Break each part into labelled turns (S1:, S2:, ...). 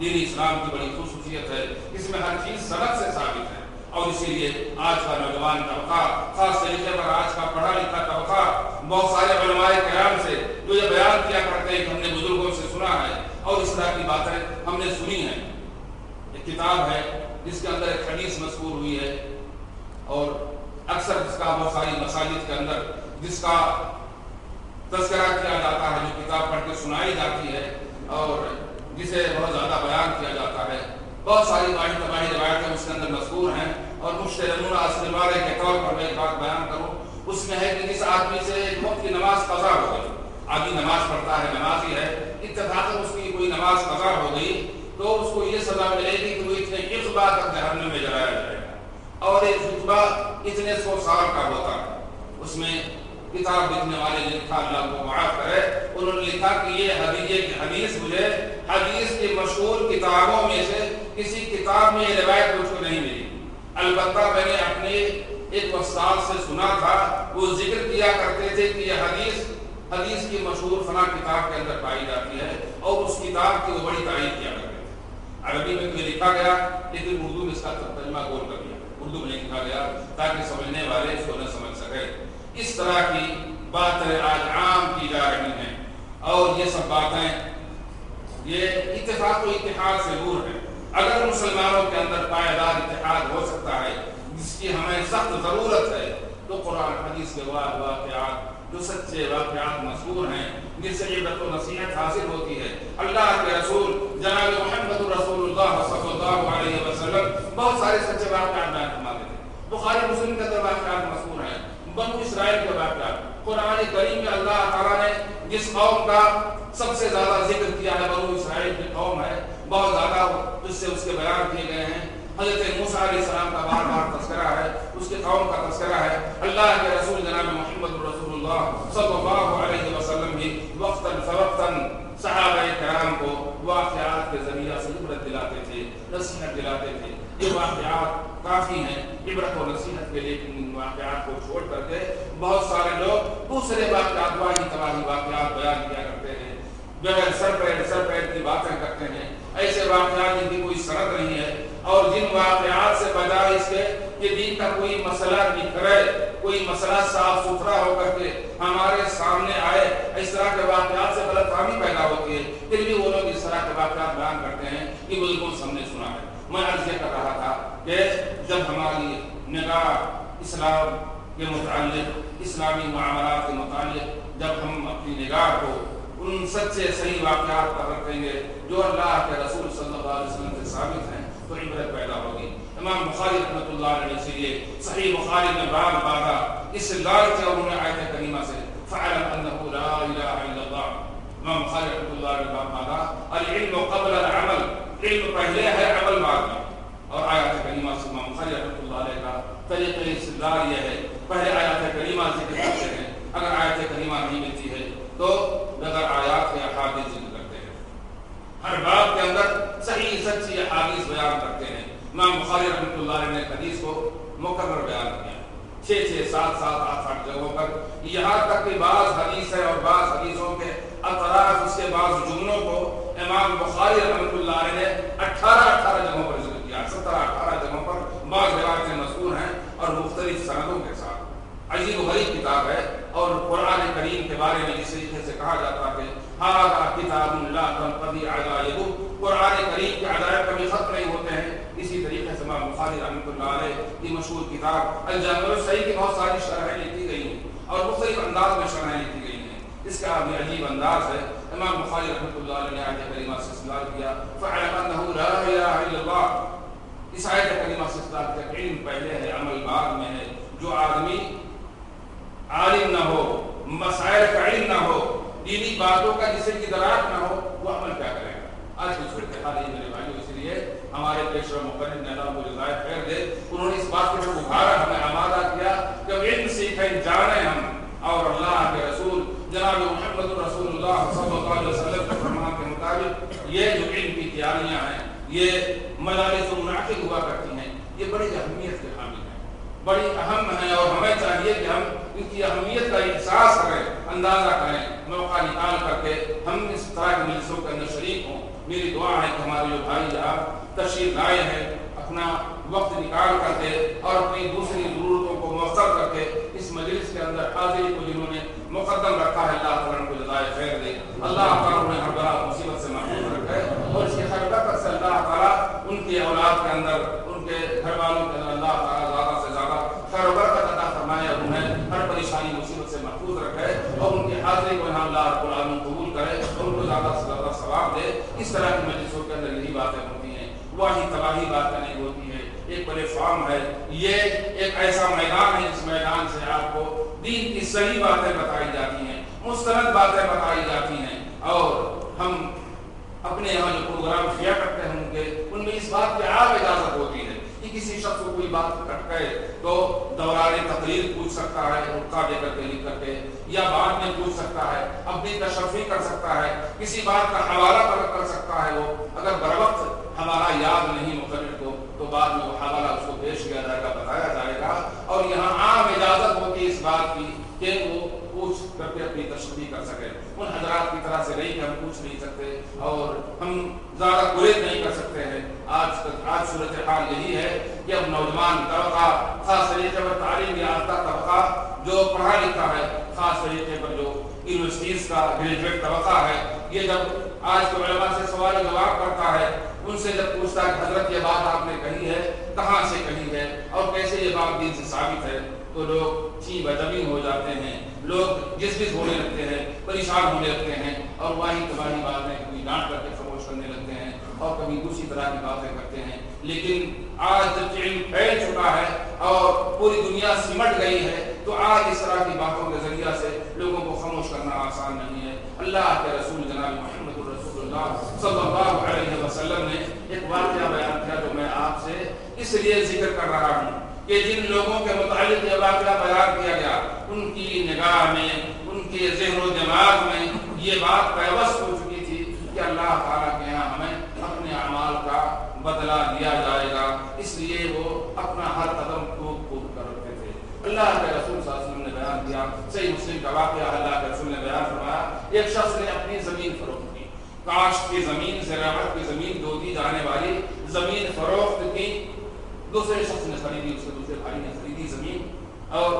S1: دین اسلام کی بڑی خصوصیت ہے، اس میں ہر چیز سند سے ثابت ہے، اور اسی لیے آج کا نوجوان طبقہ، خاص طریقے پر آج کا پڑھا لکھا طبقہ، بہت سارے علماء کرام سے جو یہ بیان کیا کرتے ہیں کہ ہم نے بزرگوں سے سنا ہے اور اس طرح کی باتیں ہم نے سنی ہیں۔ ایک کتاب ہے جس کے اندر ایک حدیث مذکور ہوئی ہے، اور اکثر جس کا بہت ساری مساجد کے اندر جس کا تذکرہ کیا جاتا ہے، جو کتاب پڑھ کے سنائی جاتی ہے اور جسے بہت زیادہ بیان کیا جاتا ہے، بہت ساری تباہی روایتیں اس کے اندر مذکور ہیں، اور مشتر نمونہ اصل والے کے طور پر میں ایک بات بیان کروں، اس میں ہے کہ جس آدمی سے ایک وقت کی نماز قضا ہو گئی، آدمی نماز پڑھتا ہے، نمازی ہے، اتفاقاً اس کی کوئی نماز قضا ہو گئی تو اس کو یہ سزا ملے گی کہ وہ اتنے اقبا تک جہنم میں جلایا جائے گا، اور ایک خطبہ اتنے 100 سال کا ہوتا ہے۔ اس میں کتاب لکھنے والے نے لکھا، اللہ کو معاف کرے، انہوں نے لکھا کہ یہ حدیث مجھے حدیث کی مشہور کتابوں میں سے کسی کتاب میں یہ روایت مجھ کو نہیں ملی، البتہ میں نے اپنے ایک استاد سے سنا تھا، وہ ذکر کیا کرتے تھے کہ یہ حدیث کی مشہور فلاں کتاب کے اندر پائی جاتی ہے، اور اس کتاب کی وہ بڑی تعریف کیا کرتے تھے۔ عربی میں تو یہ لکھا گیا، لیکن اردو میں اس کا ترجمہ غور کر دیا، اردو میں لکھا گیا تاکہ سمجھنے والے اس کو نہ سمجھ سکے۔ اس طرح کی باتیں آج عام کی جا رہی ہیں، اور یہ سب باتیں یہ اتفاق و اتحاد سے دور ہے۔ اگر مسلمانوں کے اندر پائیدار اتحاد ہو سکتا ہے، جس کی ہمیں سخت ضرورت ہے، تو قرآن حدیث کے واقعات جو سچے واقعات مذکور ہیں، جس سے عبرت و نصیحت حاصل ہوتی ہے۔ اللہ کے رسول جناب محمد رسول اللہ صلی اللہ علیہ وسلم بہت سارے سچے واقعات بیان فرماتے تھے، بخاری مسلم کے اندر واقعات مذکور ہیں، بنو اسرائیل کے واقعات۔ قرآن کریم میں اللہ تعالیٰ نے جس قوم کا سب سے زیادہ ذکر کیا ہے، بنو اسرائیل کی قوم ہے، بہت زیادہ جس سے اس کے بیان کیے گئے ہیں۔ حضرت موسیٰ علیہ السلام کا بار بار تذکرہ ہے، اس کے قوم کا تذکرہ ہے۔ اللہ کے رسول جناب محمد رسول اللہ صلی اللہ علیہ وسلم بھی وقتاً فوقتاً صحابہ کرام کو واقعات کے ذریعہ سے عبرت دلاتے تھے، نصیحت دلاتے تھے۔ یہ واقعات کافی ہیں عبرت و نصیحت کے، لیکن ان واقعات کو چھوڑ کر کے بہت سارے لوگ دوسرے واقعات، تباہی واقعات بیان کیا کرتے ہیں، بغیر سر پیر کی باتیں کرتے ہیں، ایسے واقعات جن کی کوئی سند نہیں ہے، اور جن واقعات سے بجائے اس کے کہ دین کا کوئی مسئلہ نکھرے، کوئی مسئلہ صاف ستھرا ہو کر کے ہمارے سامنے آئے، اس طرح کے واقعات سے غلط فہمی پیدا ہوتی ہے، پھر بھی وہ لوگ اس طرح کے واقعات بیان کرتے ہیں کہ بزرگوں سے ہم نے سنا ہے۔ میں عرض یہ کر رہا تھا کہ جب ہماری نگاہ اسلام کے متعلق، اسلامی معاملات کے متعلق جب ہم اپنی نگاہ کو ان سچے صحیح واقعات پر رکھیں گے جو اللہ کے رسول صلی اللہ علیہ وسلم سے ثابت ہیں، تو عبرت پیدا ہوگی۔ امام بخاری رحمۃ اللہ علیہ اسی لیے صحیح بخاری میں باب بادا اس لال سے انہوں نے آیت کریمہ سے فَعَلَمْ أَنَّهُ لَا إِلَهَ إِلَّا اللَّهُ، امام بخاری رحمۃ اللہ علیہ باب بادا العلم قبل العمل، علم پہلے ہے عمل بعد میں، اور آیت کریمہ سے امام بخاری رحمۃ اللہ علیہ کا طریقہ استدلال یہ ہے، پہلے آیت کریمہ ذکر کرتے ہیں، اگر آیت کریمہ نہیں ملتی ہے تو بغیر آیات کے احادیث ذکر کرتے ہیں، ہر باب کے اندر صحیح سچی احادیث بیان کرتے ہیں۔ امام بخاری رحمۃ اللہ علیہ نے حدیث کو مکرر بیان کیا 6 7 8 جگہوں پر، یہاں تک کہ بعض حدیث ہے اور بعض حدیثوں کے اطراف اس کے بعض جملوں کو امام بخاری رحمۃ اللہ علیہ نے 18 جگہوں پر ذکر کیا، 17-18 جگہوں پر بعض روایتیں مذکور ہیں اور مختلف سندوں کے ساتھ۔ عجیب و غریب کتاب ہے، اور قرآن کریم کے بارے میں جس طریقے سے کہا جاتا ہے ھذا کتاب لا تنقضی عجائبہ، قرآن کریم کے عجائب کبھی ختم نہیں ہوتے ہیں، اسی طریقے سے امام بخاری رحمۃ اللہ علیہ کی مشہور کتاب الجامع الصحیح کی بہت ساری شرحیں لکھی گئی ہیں اور مختلف انداز میں شرحیں لکھی گئی ہیں۔ اس کا بھی عجیب انداز ہے۔ امام بخاری رحمۃ اللہ علیہ نے آیت کریمہ سے استدلال کیا فَاعْلَمْ أَنَّهُ لَا إِلَٰهَ إِلَّا اللَّهُ، اس آیت کریمہ سے استدلال کیا کہ علم پہلے ہے عمل بعد میں ہے۔ جو آدمی عالم نہ ہو، مسائل کا علم نہ ہو، دینی باتوں کا جسے ادراک نہ ہو، وہ عمل کیا کرے گا؟ آج کی صورتحال ہے میرے بھائیو، اس لیے ہمارے پیشوا مقرر نے اللہ کو جزائے خیر دے، انہوں نے اس بات کو ابھارا، ہمیں آمادہ کیا کہ علم سیکھیں، جانیں ہم، اور اللہ کے رسول جناب محمد رسول اللہ صلی اللہ علیہ وسلم کے فرمان کے مطابق یہ جو علم کی تیاریاں ہیں، یہ مجالس منعقد ہوا کرتی ہیں، یہ بڑی اہمیت کے حامل ہیں، بڑی اہم ہیں، اور ہمیں چاہیے کہ ہم ان کی اہمیت کا احساس کریں، اندازہ کریں، موقع نکال کر کے ہم اس طرح کے مجلسوں کے اندر شریک ہوں، میری دعا ہے کہ ہمارے جو بھائی یہاں تشریف لائے ہیں اپنا وقت نکال کر کے اور اپنی دوسری ضرورتوں کو مؤخر کر کے اس مجلس کے اندر حاضری کو جنہوں نے مقدم رکھا ہے، اللہ تعالیٰ ان کو جزائے خیر دے، اللہ تعالیٰ انہیں ہر بلا مصیبت سے محفوظ رکھے اور اس کی خیر برکت سے اللہ تعالیٰ ان کی اولاد کے اندر، ان کے گھر والوں کے اندر اللہ تعالیٰ زیادہ سے زیادہ خیر و برکت عطا فرمائے اور انہیں ہر پریشانی مصیبت سے محفوظ رکھے اور ان کی حاضری کو یہاں اللہ رب العالمین قبول کرے اور ان کو زیادہ سے زیادہ ثواب دے۔ اس طرح کی مجلسوں کے اندر یہی باتیں ہوتی ہیں، وہی تباہی باتیں نہیں ہوتی ہے۔ ایک پلیٹ فارم ہے، یہ ایک ایسا میدان ہے جس میدان سے آپ کو دین کی صحیح باتیں بتائی جاتی ہیں، مستند باتیں بتائی جاتی ہیں، اور ہم اپنے یہاں جو پروگرام کیا کرتے ہیں ان میں اس بات کی عام اجازت ہوتی ہے کہ کسی شخص کو کوئی بات کٹ گئے تو دوران تقریر پوچھ سکتا ہے رکا دے کر کے لکھ کر کے، یا بعد میں پوچھ سکتا ہے، اپنی تشریح کر سکتا ہے، کسی بات کا حوالہ کر سکتا ہے۔ وہ اگر بروقت ہمارا یاد نہیں مقرر تو بعد میں وہ حوالہ اس کو پیش کیا جائے گا، بتایا جائے گا، اور یہاں عام اجازت ہوتی ہے اس بات کی کہ وہ پوچھ کر کے اپنی تشریح کر سکے۔ ان حضرات کی طرح سے نہیں کہ ہم پوچھ نہیں سکتے اور ہم زیادہ گریز نہیں کر سکتے ہیں۔ آج صورتحال یہی ہے کہ اب نوجوان طبقہ، خاص طریقے پر تعلیم یافتہ طبقہ جو پڑھا لکھا ہے، خاص طریقے پر جو یونیورسٹیز کا گریجویٹ طبقہ ہے، یہ جب آج کے علماء سے سوال جواب کرتا ہے، ان سے جب پوچھتا ہے کہ حضرت یہ بات آپ نے کہی ہے، کہاں سے کہی ہے اور کیسے یہ بات دین سے ثابت ہے، تو لوگ چی بدبین ہو جاتے ہیں، لوگ جس ہونے لگتے ہیں، پریشان ہونے لگتے ہیں اور وہی تمہاری باتیں کبھی ڈانٹ کر کے خاموش کرنے لگتے ہیں اور کبھی دوسری طرح کی باتیں کرتے ہیں۔ لیکن آج جب علم پھیل چکا ہے اور پوری دنیا سمٹ گئی ہے تو آج اس طرح کی باتوں کے ذریعہ سے لوگوں کو خاموش کرنا آسان نہیں ہے۔ اللہ کے رسول جناب محمد الرسول اللہ صلی اللہ علیہ وسلم نے ایک واقعہ بیان کیا جو میں آپ سے اس لیے ذکر کر رہا ہوں کہ جن لوگوں کے متعلق یہ واقعہ بیان کیا گیا ان کی نگاہ میں، ان کے ذہن و دماغ میں یہ بات پیوست ہو چکی تھی کہ اللہ تعالیٰ کے یہاں ہمیں اپنے اعمال کا بدلہ دیا جائے گا، اس لیے وہ اپنا ہر قدم کھود کر رکھتے تھے۔ اللہ کے رسول صلی اللہ علیہ وسلم نے بیان کیا، صحیح مسلم کا واقعہ، اللہ کے رسول نے بیان فرمایا ایک شخص نے اپنی زمین فروخت کی، کاشت کی زمین، زراعت کی زمین، دو دی جانے والی زمین فروخت کی، دوسرے شخص نے خریدی، اس کے دوسرے بھائی نے خریدی زمین، اور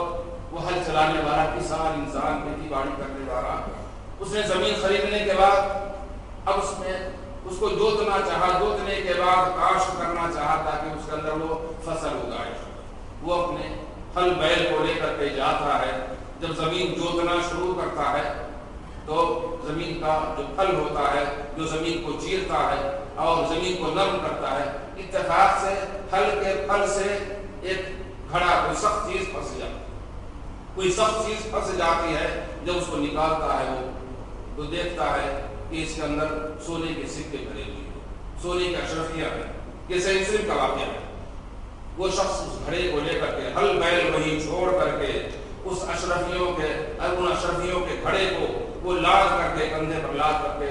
S1: وہ ہل چلانے والا کسان انسان کھیتی باڑی کرنے والا، اس نے زمین خریدنے کے بعد اب اس کو جوتنا چاہا، جوتنے کے بعد کاشت کرنا چاہا تاکہ اس کے اندر وہ فصل اگائے۔ وہ اپنے ہل بیل کو لے کر کے جاتا ہے، جب زمین جوتنا شروع کرتا ہے تو زمین کا جو پھل ہوتا ہے جو زمین کو چیرتا ہے اور زمین کو نرم کرتا ہے، اتفاق سے ہل کے پھل سے ایک گھڑا کوئی سخت چیز پھنس جاتی ہے۔ جب اس کو نکالتا ہے وہ تو دیکھتا ہے کہ اس کے اندر سونے کے سکے بھرے ہوئے ہیں، سونے کی اشرفیاں ہیں۔ یہ صحیح مسلم کا واقعہ ہے۔ وہ شخص اس گھڑے کو لے کر کے ہل بیل وہیں چھوڑ کر کے ان اشرفیوں کے گھڑے کو وہ لاد کر کے کندھے پر لاد کر کے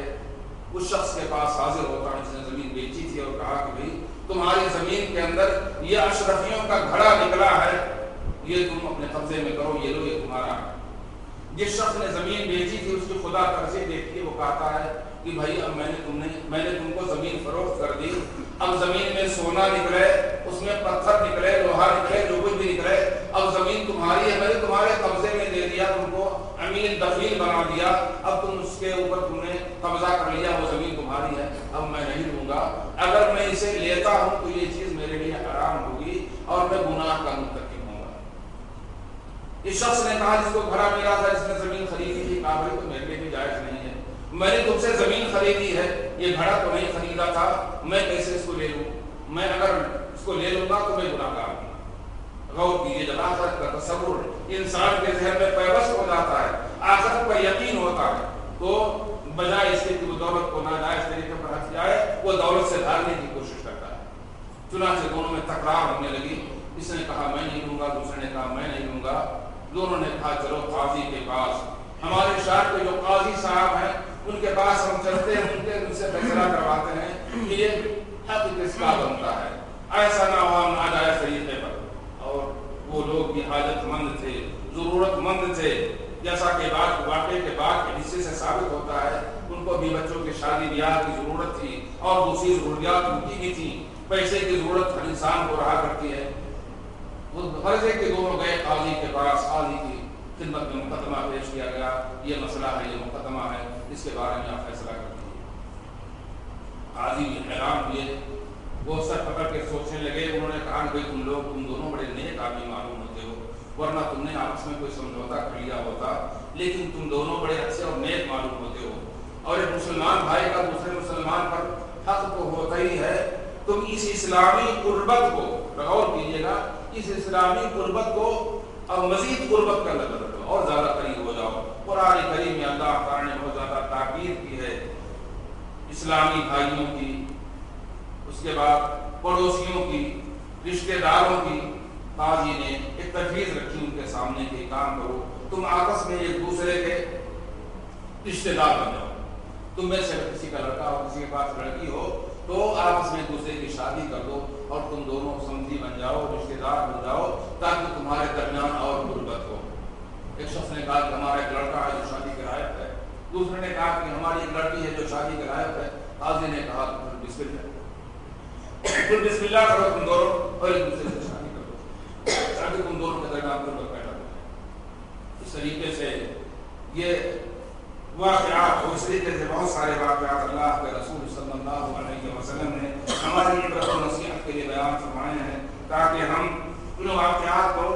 S1: اس شخص کے پاس حاضر ہوتا ہے جس نے زمین بیچی تھی، اور کہا کہ بھئی تمہاری زمین کے اندر یہ اشرفیوں کا گھڑا نکلا ہے، یہ تم اپنے قبضے میں کرو، یہ لو، یہ تمہارا ہے۔ جس شخص نے زمین بیچی تھی اس کی خدا ترجیح دیکھتی ہے، وہ کہتا ہے کہ بھائی اب میں نے تم کو زمین فروخت کر دی، اب زمین میں سونا نکلے، اس میں پتھر نکلے، لوہا نکلے، جو کچھ بھی نکلے، اب زمین تمہاری ہے، میں نے تمہارے قبضے میں دے دیا، تم کو امین دخیل بنا دیا، اب تم اس کے اوپر تم نے قبضہ کر لیا، وہ زمین تمہاری ہے، اب میں نہیں لوں گا۔ اگر میں اسے لیتا ہوں تو یہ چیز میرے لیے حرام ہوگی اور میں گناہ کا مرتکب ہوں گا۔ اس شخص نے کہا جس کو گھڑا ملا تھا، جس نے زمین خریدی تھی، کہا بھائی تو میرے لیے بھی جائز نہیں ہے، میں نے تم سے زمین خریدی ہے، یہ گھڑا تو نہیں خریدا تھا، میں کیسے اس کو لے لوں؟ میں اگر اس کو لے لوں گا تو میں گناہگار ہوں۔ غور کیجیے، جب آخرت کا تصور انسان کے ذہن میں پیوست ہو جاتا ہے، آخرت پر یقین ہوتا ہے، تو بجائے اس کے کہ وہ دولت کو ناجائز طریقے پر ہتھ جائے، وہ دولت سے بھاگنے کی کوشش کرتا ہے۔ چنانچہ دونوں میں تکرار ہونے لگی، اس نے کہا میں نہیں لوں گا، دوسرے نے کہا میں نہیں لوں گا۔ دونوں نے کہا چلو قاضی کے پاس، ہمارے شہر کے جو قاضی صاحب ہیں ان کے پاس ہم چلتے ہیں، ان سے فیصلہ کرواتے ہیں کہ یہ حق کس کا بنتا ہے، ایسا نہ ہو ناجائز طریقے پر۔ اور وہ لوگ بھی حاجت مند تھے، ضرورت مند تھے، جیسا کہ واقعے کے بعد کے حصے سے ثابت ہوتا ہے، ان کو بھی بچوں کی شادی بیاہ کی ضرورت تھی، اور دوسری ضروریات ان کی بھی تھی. پیسے کی ضرورت ہر انسان کو رہا کرتی ہے. وہ فرض ہے کہ دونوں گئے قاضی کے پاس. قاضی کی خدمت میں مقدمہ پیش کیا گیا, یہ مسئلہ ہے, یہ مقدمہ ہے, اس کے بارے میں آپ فیصلہ کرتے ہیں. قاضی بھی حیران ہوئے, وہ سر پکڑ کے سوچنے لگے. انہوں نے کہا کہ تم دونوں بڑے نیک آدمی معلوم ہوتے ہو, ورنہ تم نے آپس میں کوئی سمجھوتا کر لیا ہوتا, لیکن تم دونوں بڑے اچھے اور نیک معلوم ہوتے ہو, اور ایک مسلمان بھائی کا دوسرے مسلمان پر حق تو ہوتا ہی ہے. تم اس اسلامی قربت کو غور کیجیے گا, اس اسلامی قربت کو اب مزید قربت کا نظر رکھو اور زیادہ قریب ہو جاؤ. قرآن کریم میں اللہ تعالیٰ نے بہت زیادہ تاکید کی ہے اسلامی بھائیوں کی, اس کے بعد پڑوسیوں کی, رشتہ داروں کی. قاضی نے ایک تجویز رکھی ان کے سامنے کہ کام کرو, تم آپس میں ایک دوسرے کے رشتہ دار بن جاؤ. تم میں سے کسی کا لڑکا ہو, کسی کے پاس لڑکی ہو, تو آپس میں ایک دوسرے کی شادی کر دو اور تم دونوں سمجھی بن جاؤ, رشتہ دار بن جاؤ, تاکہ تمہارے درمیان اور غربت ہو. ایک شخص نے کہا کہ ہمارا ایک لڑکا ہے جو شادی کے لائق ہے, دوسرے نے کہا کہ ہماری ایک لڑکی ہے جو شادی کے لائق ہے. قاضی نے کہا بسم اللہ کرو تم دونوں اور ایک دوسرے سے شادی کرو, تاکہ تم دونوں کے درمیان غربت پیدا ہو. اس طریقے سے یہ واقعات, اور اس طریقے سے بہت سارے واقعات اللہ کے رسول صلی اللہ علیہ وسلم نے ہماری عبرت و نصیحت کے لیے بیان فرمائے ہیں, تاکہ ہم ان واقعات کو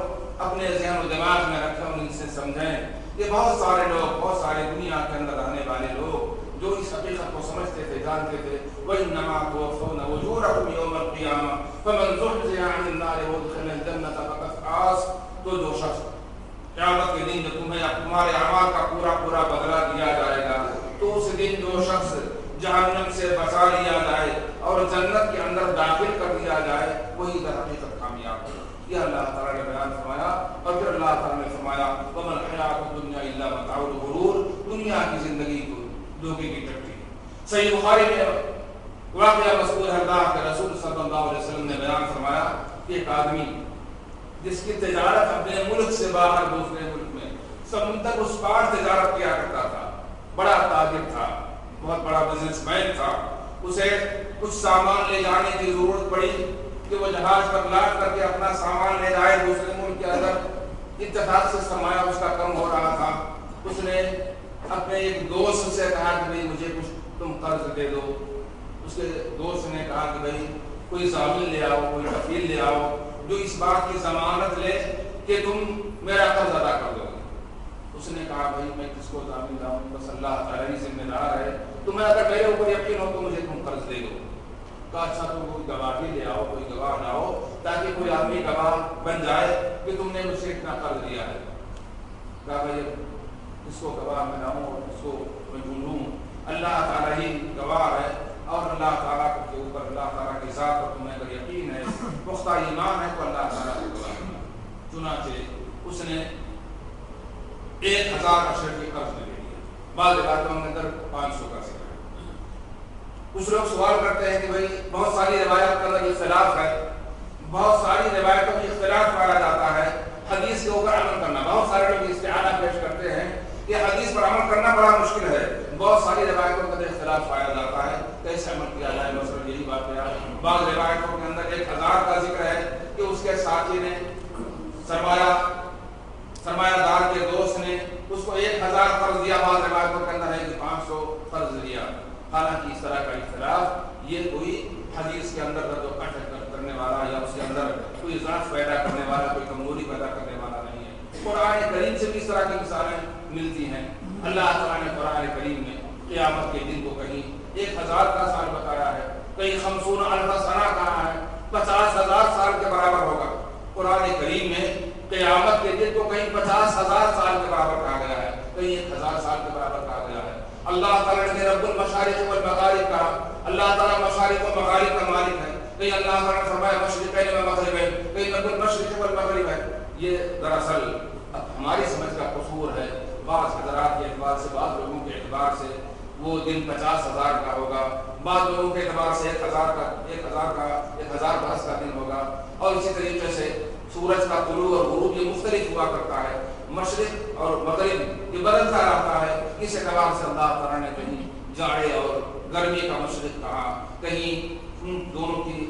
S1: اپنے ذہن و دماغ میں رکھیں اور ان سے سمجھیں. یہ بہت سارے لوگ, بہت سارے دنیا کے اندر رہنے والے لوگ جو اس حقیقت کو سمجھتے تھے, جانتے تھے, وَإِنَّمَا تُوَفَّوْنَ أُجُورَكُمْ يَوْمَ الْقِيَامَةِ فَمَنْ زُحْزِحَ عَنِ النَّارِ وَأُدْخِلَ الْجَنَّةَ فَقَدْ فَازَ. تو جو شخص قیامت کے دن جب تمہیں تمہارے اعمال کا پورا بدلہ دیا جائے گا, تو اس دن جو شخص جہنم سے بچا لیا جائے اور جنت کے اندر داخل کر دیا جائے, وہی در حقیقت کامیاب ہے. یہ اللہ تعالیٰ نے بیان فرمایا. اور پھر اللہ تعالیٰ نے فرمایا وَمَا الْحَيَاةُ الدُّنْيَا إِلَّا مَتَاعُ الْغُرُورِ. دنیا کی زندگی کو دھوکے کی ٹٹی. صحیح بخاری میں واقعہ مذکور ہے, اللہ کے رسول صلی اللہ علیہ وسلم نے بیان فرمایا کہ ایک آدمی جس کی تجارت اپنے ملک سے باہر دوسرے ملک میں سمندر اس پار تجارت کیا کرتا تھا, بڑا تاجر تھا, بہت بڑا بزنس مین تھا. اسے کچھ سامان لے جانے کی ضرورت پڑی کہ وہ جہاز پر لاٹ کر کے اپنا سامان لے جائے دوسرے ملک کے اندر. اتفاق سے سرمایہ اس کا کم ہو رہا تھا. اس نے اپنے ایک دوست سے کہا کہ بھائی مجھے کچھ تم قرض دے دو. اس کے دوست نے کہا کہ بھائی کوئی ضامن لے آؤ, کوئی کفیل لے آؤ جو اس بات کی ضمانت لے کہ تم میرا قرض ادا کر دو گے. اس نے کہا بھائی میں کس کو ضامن لاؤں, بس اللہ تعالیٰ ہی ذمہ دار ہے, تمہیں اگر میرے اوپر یقین ہو تو مجھے تم قرض دے دو. کہا اچھا تم کوئی گواہی لے آؤ, کوئی گواہ لاؤ, تاکہ کوئی آدمی گواہ بن جائے کہ تم نے مجھ سے اتنا قرض لیا ہے. کہا بھائی اس کو گواہ میں لاؤں اور اس کو میں ڈھونڈوں, اللہ تعالیٰ ہی گواہ ہے, اور اللہ تعالیٰ کے اوپر, اللہ تعالیٰ کی ذات پر تمہیں اگر یقین ہے, پختہ ایمان ہے, تو اللہ تعالیٰ کو گواہ بنا. چنانچہ اس نے 1000 اشر کی قرض لے لیا. بعض روایتوں کے اندر 500 کا ذکر ہے. کچھ لوگ سوال کرتے ہیں کہ بھائی بہت ساری روایات کا اندر اختلاف ہے, بہت ساری روایتوں میں اختلاف پایا جاتا ہے, حدیث کے اوپر عمل کرنا. بہت سارے لوگ استعانہ پیش کرتے ہیں کہ حدیث پر عمل کرنا بڑا مشکل ہے, بہت ساری روایتوں کے اندر اختلاف پایا جاتا ہے, کیسے عمل کیا جائے. مثلا یہی بات ہے, بعض روایتوں کے اندر 1000 کا ذکر ہے کہ اس کے ساتھی نے, سرمایہ دار کے دوست نے اس کو 1000 قرض دیا. بعض روایتوں کے اندر ہے کہ 500 قرض دیا. حالانکہ اس طرح کا اختلاف یہ کوئی حدیث کے اندر جو کرنے والا یا اس کے اندر کوئی ضعف پیدا کرنے والا, کوئی کمزوری پیدا کرنے والا نہیں ہے. قرآن کریم سے بھی اس طرح کی مثالیں ملتی ہیں. اللہ تعالیٰ نے قرآن کریم میں قیامت کے دن کو کہیں 1000 کا سال بتایا ہے, کہیں 50,000 سنہ کہا ہے, 50,000 سال کے برابر ہوگا. قرآن کریم میں قیامت کے دن کو کہیں 50,000 سال کے برابر کہا گیا ہے, کہیں 1000 سال کے برابر کہا گیا ہے. اللہ تعالیٰ نے رب المشارق والمغارب کہا, اللہ تعالیٰ مشارق و مغارب کا مالک ہے. کہیں اللہ تعالیٰ نے فرمایا مشرقین و مغربین, کہیں رب المشرق والمغرب ہے. یہ دراصل ہماری سمجھ کا قصور ہے. بعض حضرات کے اعتبار سے, بعض لوگوں کے اعتبار سے وہ دن 50,000 کا ہوگا, بعض لوگوں کے اعتبار سے 1000 برس کا دن ہوگا. اور اسی طریقے سے سورج کا طلوع اور غروب یہ مختلف ہوا کرتا ہے, مشرق اور مغرب یہ بدلتا رہتا ہے. اس اعتبار سے اللہ تعالیٰ نے کہیں جاڑے اور گرمی کا مشرق کہا، کہیں ان دونوں کی